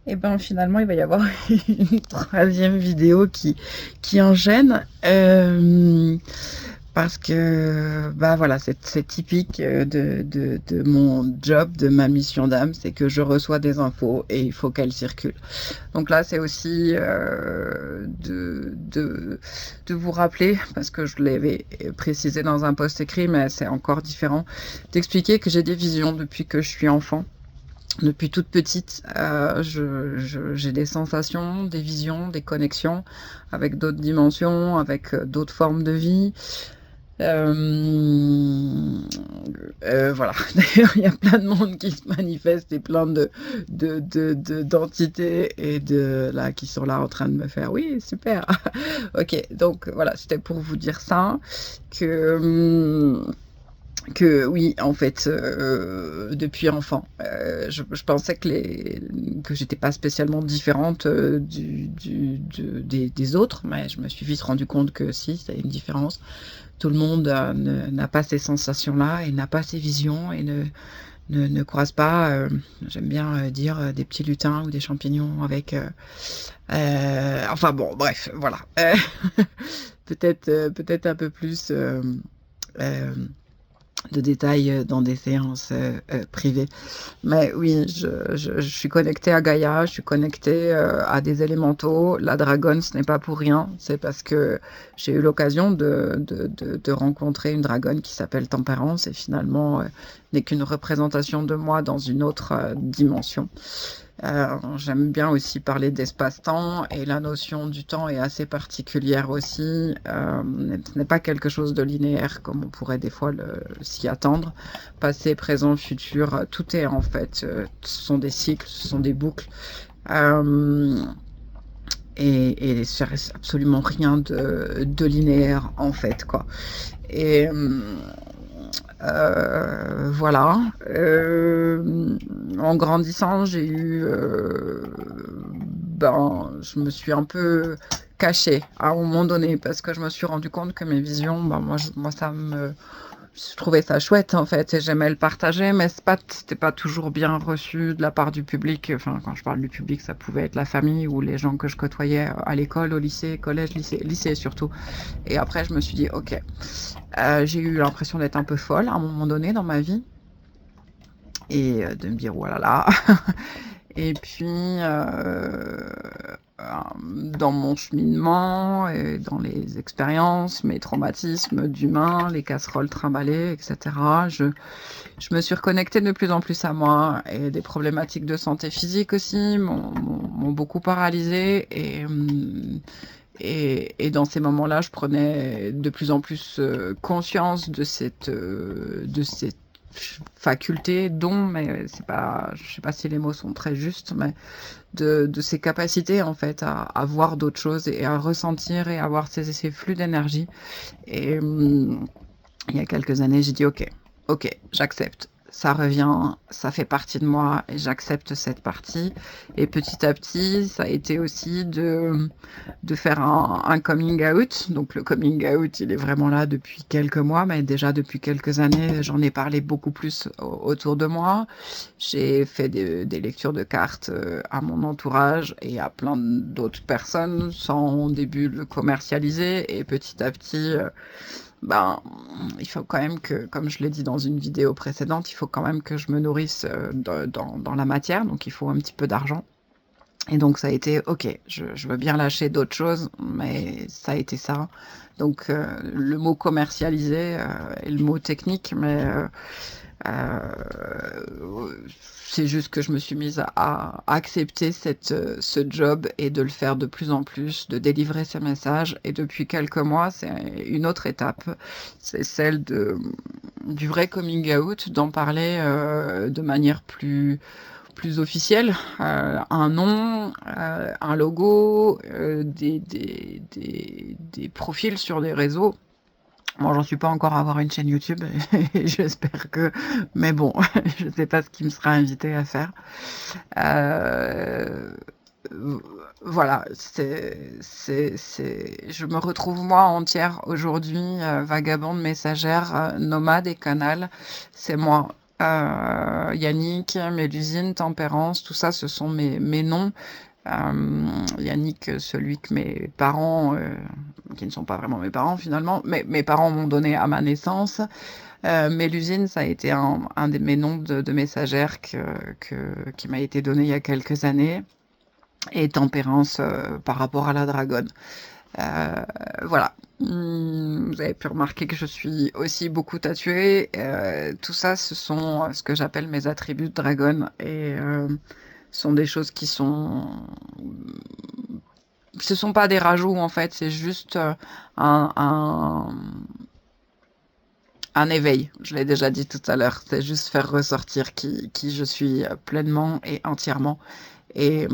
Et ben finalement, il va y avoir une troisième vidéo qui enchaîne. Parce que bah voilà, c'est typique de mon job, de ma mission d'âme, c'est que je reçois des infos et il faut qu'elles circulent. Donc là, c'est aussi de vous rappeler, parce que je l'avais précisé dans un post écrit, mais c'est encore différent, d'expliquer que j'ai des visions depuis que je suis enfant. Depuis toute petite, j'ai des sensations, des visions, des connexions avec d'autres dimensions, avec d'autres formes de vie. Euh, voilà. D'ailleurs, il y a plein de monde qui se manifeste et plein d'entités et de là qui sont là en train de me faire oui, super. Ok, donc voilà, c'était pour vous dire ça que oui, en fait, depuis enfant, je pensais que j'étais pas spécialement différente des autres, mais je me suis vite rendu compte que si, c'est une différence. Tout le monde n'a pas ces sensations-là et n'a pas ces visions et ne croise pas, j'aime bien dire, des petits lutins ou des champignons avec... enfin bon, bref, voilà. Peut-être un peu plus... euh, de détails dans des séances privées. Mais oui, je suis connectée à Gaïa, je suis connectée à des élémentaux. La dragonne, ce n'est pas pour rien. C'est parce que j'ai eu l'occasion de rencontrer une dragonne qui s'appelle Tempérance et finalement n'est qu'une représentation de moi dans une autre dimension. J'aime bien aussi parler d'espace-temps et la notion du temps est assez particulière aussi. Ce n'est pas quelque chose de linéaire comme on pourrait des fois s'y attendre. Passé, présent, futur, tout est en fait, ce sont des cycles, ce sont des boucles. Euh, et c'est absolument rien de linéaire en fait quoi. Et voilà. En grandissant, j'ai eu, je me suis un peu cachée à un moment donné parce que je me suis rendu compte que mes visions, moi, je trouvais ça chouette en fait et j'aimais le partager, mais c'était pas toujours bien reçu de la part du public. Enfin, quand je parle du public, ça pouvait être la famille ou les gens que je côtoyais à l'école, au lycée, collège, lycée surtout. Et après, je me suis dit, ok, j'ai eu l'impression d'être un peu folle à un moment donné dans ma vie et de me dire, voilà là. Et puis, dans mon cheminement et dans les expériences, mes traumatismes d'humains, les casseroles trimballées, etc., je me suis reconnectée de plus en plus à moi et des problématiques de santé physique aussi m'ont beaucoup paralysée et dans ces moments-là, je prenais de plus en plus conscience de cette faculté, don, mais c'est pas, je sais pas si les mots sont très justes, mais de ces capacités en fait à voir d'autres choses et à ressentir et à avoir ces flux d'énergie. Et il y a quelques années, j'ai dit ok, j'accepte. Ça revient, ça fait partie de moi et j'accepte cette partie. Et petit à petit, ça a été aussi de faire un coming out. Donc le coming out, il est vraiment là depuis quelques mois, mais déjà depuis quelques années, j'en ai parlé beaucoup plus autour de moi. J'ai fait des lectures de cartes à mon entourage et à plein d'autres personnes sans au début le commercialiser. Et petit à petit, ben, il faut quand même que, comme je l'ai dit dans une vidéo précédente, il faut quand même que je me nourrisse dans la matière, donc il faut un petit peu d'argent. Et donc ça a été, ok, je veux bien lâcher d'autres choses, mais ça a été ça. Donc le mot commercialisé est le mot technique, mais c'est juste que je me suis mise à accepter ce job et de le faire de plus en plus, de délivrer ces messages. Et depuis quelques mois, c'est une autre étape, c'est celle du vrai coming out, d'en parler de manière plus officielle, un nom, un logo, des profils sur des réseaux. Moi, j'en suis pas encore à avoir une chaîne YouTube, et j'espère que... Mais bon, je sais pas ce qui me sera invité à faire. Euh, voilà, je me retrouve moi entière aujourd'hui, vagabonde, messagère, nomade et canal. C'est moi. Yannick, Mélusine, Tempérance, tout ça, ce sont mes noms. Yannick, celui que mes parents, qui ne sont pas vraiment mes parents finalement, mais mes parents m'ont donné à ma naissance. Mélusine, ça a été un de mes noms de messagère qui m'a été donné il y a quelques années. Et Tempérance par rapport à la dragonne. Voilà. Vous avez pu remarquer que je suis aussi beaucoup tatouée. Tout ça, ce sont ce que j'appelle mes attributs de dragonne. Et ce sont des choses qui sont... Ce sont pas des rajouts, en fait. C'est juste un éveil. Je l'ai déjà dit tout à l'heure. C'est juste faire ressortir qui je suis pleinement et entièrement. Et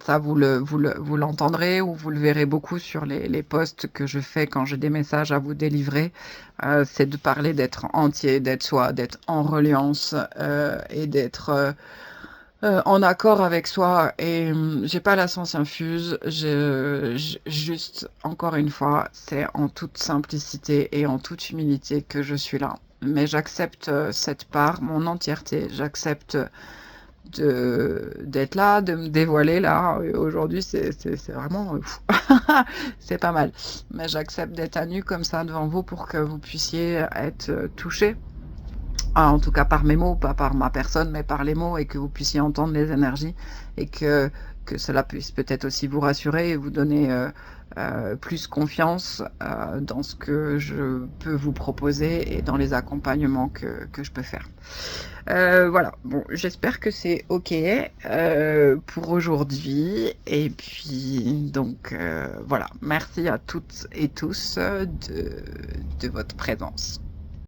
ça, vous l'entendrez ou vous le verrez beaucoup sur les posts que je fais quand j'ai des messages à vous délivrer. C'est de parler d'être entier, d'être soi, d'être en reliance et d'être en accord avec soi. Et j'ai pas la science infuse. Juste, encore une fois, c'est en toute simplicité et en toute humilité que je suis là. Mais j'accepte cette part, mon entièreté. J'accepte d'être là, de me dévoiler là. Aujourd'hui, c'est vraiment c'est pas mal. Mais j'accepte d'être à nu comme ça devant vous pour que vous puissiez être touchés. En tout cas par mes mots, pas par ma personne, mais par les mots, et que vous puissiez entendre les énergies, et que cela puisse peut-être aussi vous rassurer et vous donner plus confiance dans ce que je peux vous proposer et dans les accompagnements que je peux faire. Voilà, bon, j'espère que c'est OK pour aujourd'hui. Et puis, donc, voilà, merci à toutes et tous de votre présence.